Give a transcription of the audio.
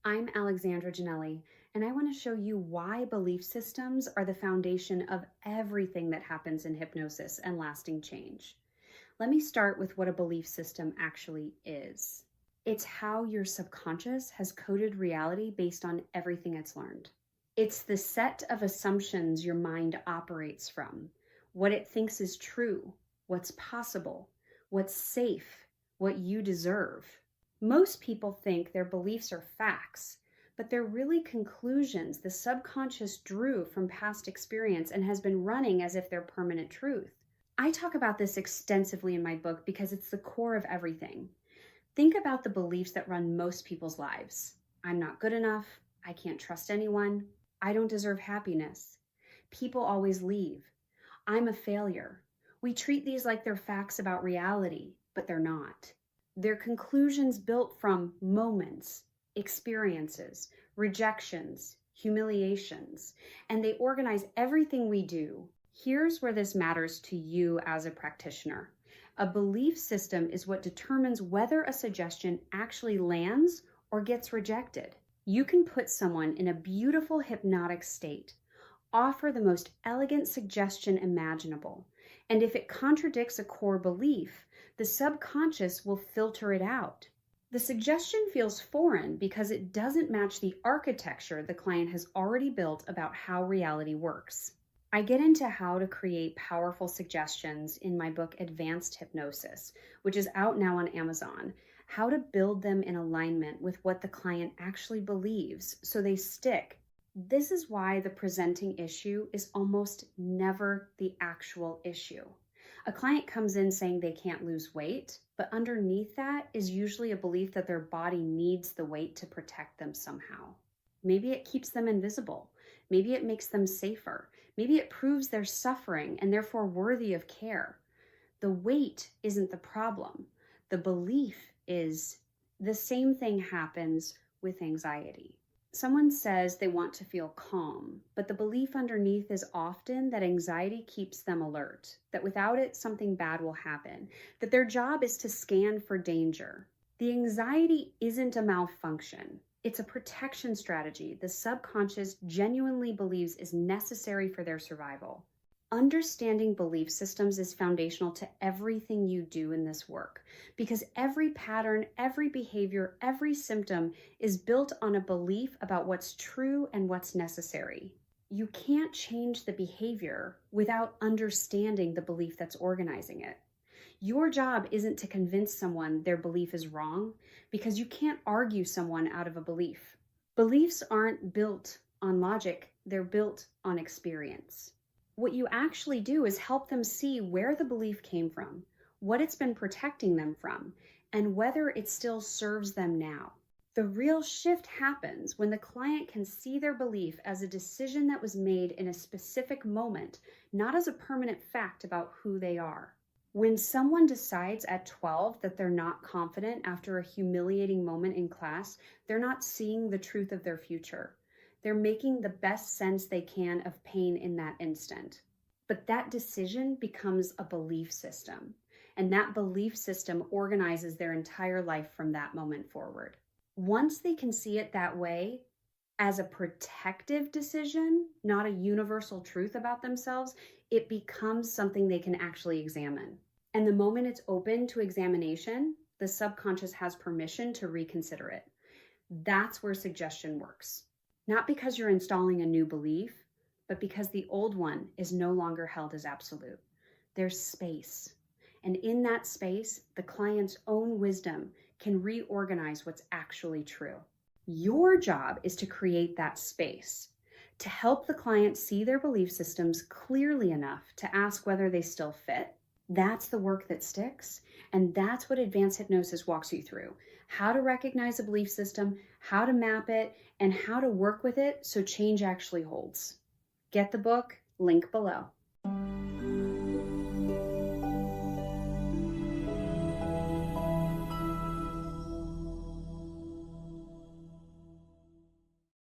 I'm Alexandra Janelli, and I want to show you why belief systems are the foundation of everything that happens in hypnosis and lasting change. Let me start with what a belief system actually is. It's how your subconscious has coded reality based on everything it's learned. It's the set of assumptions your mind operates from, what it thinks is true, what's possible, what's safe, what you deserve. Most people think their beliefs are facts, but they're really conclusions the subconscious drew from past experience and has been running as if they're permanent truth. I talk about this extensively in my book because it's the core of everything. Think about the beliefs that run most people's lives. I'm not good enough. I can't trust anyone. I don't deserve happiness. People always leave. I'm a failure. We treat these like they're facts about reality, but they're not. They're conclusions built from moments, experiences, rejections, humiliations, and they organize everything we do. Here's where this matters to you as a practitioner. A belief system is what determines whether a suggestion actually lands or gets rejected. You can put someone in a beautiful hypnotic state, offer the most elegant suggestion imaginable, and if it contradicts a core belief, the subconscious will filter it out. The suggestion feels foreign because it doesn't match the architecture the client has already built about how reality works. I get into how to create powerful suggestions in my book, Advanced Hypnosis, which is out now on Amazon. How to build them in alignment with what the client actually believes so they stick. This is why the presenting issue is almost never the actual issue. A client comes in saying they can't lose weight, but underneath that is usually a belief that their body needs the weight to protect them somehow. Maybe it keeps them invisible. Maybe it makes them safer. Maybe it proves they're suffering and therefore worthy of care. The weight isn't the problem. The belief is. The same thing happens with anxiety. Someone says they want to feel calm, but the belief underneath is often that anxiety keeps them alert, that without it, something bad will happen, that their job is to scan for danger. The anxiety isn't a malfunction. It's a protection strategy the subconscious genuinely believes is necessary for their survival. Understanding belief systems is foundational to everything you do in this work because every pattern, every behavior, every symptom is built on a belief about what's true and what's necessary. You can't change the behavior without understanding the belief that's organizing it. Your job isn't to convince someone their belief is wrong because you can't argue someone out of a belief. Beliefs aren't built on logic, they're built on experience. What you actually do is help them see where the belief came from, what it's been protecting them from, and whether it still serves them now. The real shift happens when the client can see their belief as a decision that was made in a specific moment, not as a permanent fact about who they are. When someone decides at 12 that they're not confident after a humiliating moment in class, they're not seeing the truth of their future. They're making the best sense they can of pain in that instant. But that decision becomes a belief system, and that belief system organizes their entire life from that moment forward. Once they can see it that way, as a protective decision, not a universal truth about themselves, it becomes something they can actually examine. And the moment it's open to examination, the subconscious has permission to reconsider it. That's where suggestion works. Not because you're installing a new belief, but because the old one is no longer held as absolute. There's space. And in that space, the client's own wisdom can reorganize what's actually true. Your job is to create that space, to help the client see their belief systems clearly enough to ask whether they still fit. That's the work that sticks, and that's what advanced hypnosis walks you through. How to recognize a belief system, how to map it, and how to work with it so change actually holds. Get the book, link below.